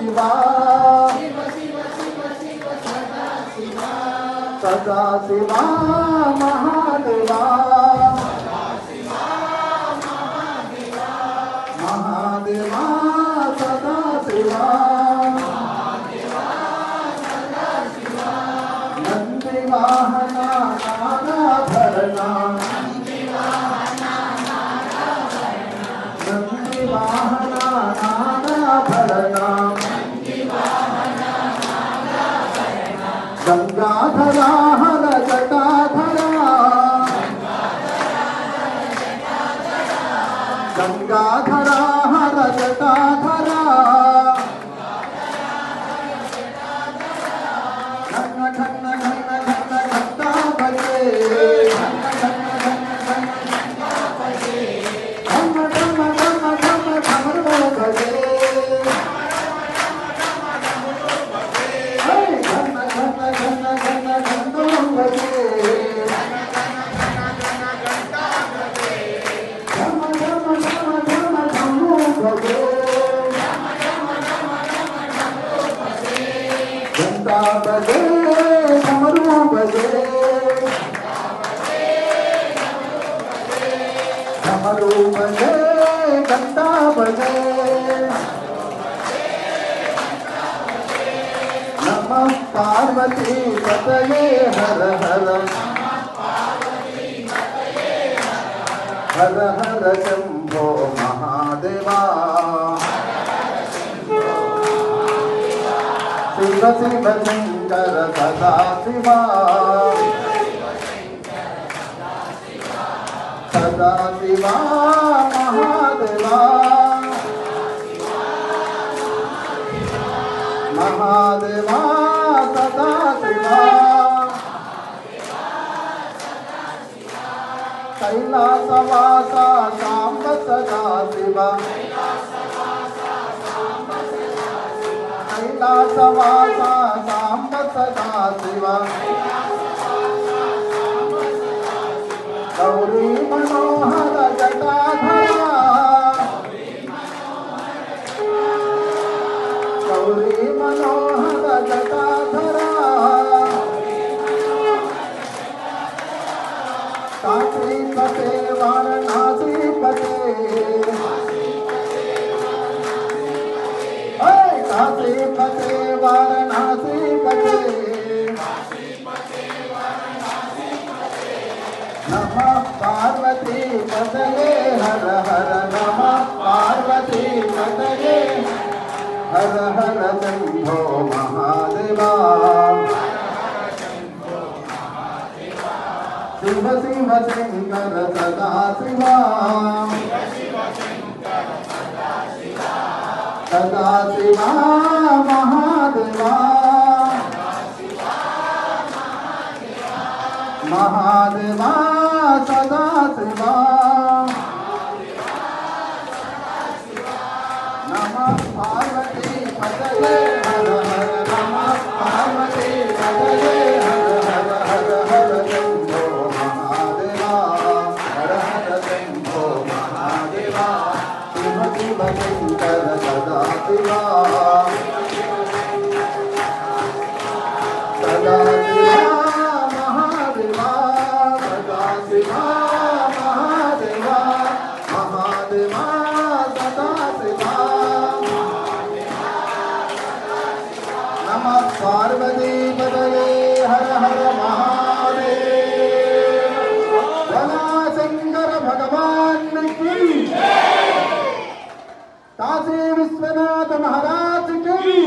शिवा सदा शिवा महादेवा महादेवा सदा शिवा नंदी वाहना नागाभरणा नंदी वाहना नागाभरणा गंगाधरा हर जटाधरा गंगाधरा हर जटाधरा घन घन घन घन घंटा बजे घन घन घन घन घंटा बजे घम घम घम घम घमरो बजे घंटा बजे डमरू बजे डमरू बजे घंटा बजे नमः पार्वती पतये हर हर हर हर शंभो महादेवा शिव शिव शंकर सदा शिवा सदा शिवा महादेवा महादेवा सदा शिवा कैलासवासा सांब सदा शिवा कैलासवासा सांब सदा शिवा गौरी मनोहर जटाधरा गौरी मनोहर जटाधरा काशी पते वाराणसी पते काशी पते वाराणसी पते नमः पार्वती पतये हर हर नमः पार्वती पतये हर हर शंभो महादेवा शिव शिव शंकर सदा शिवा सदा शिवा महादेवा महादेवा सदा शिवा नमः पार्वती पतये हर हर नमः पार्वती पतये हर हर हर हर शंभो महादेवा हर हर शंभो महादेवा शिव शिव शंकर सदा शिवा सदा शिवा महादेवा सदा शिवा महादेवा महादेवा सदा शिवा नमः पार्वती पतये हर हर महादेव भोला शंकर भगवान की काशी विश्वनाथ महाराज की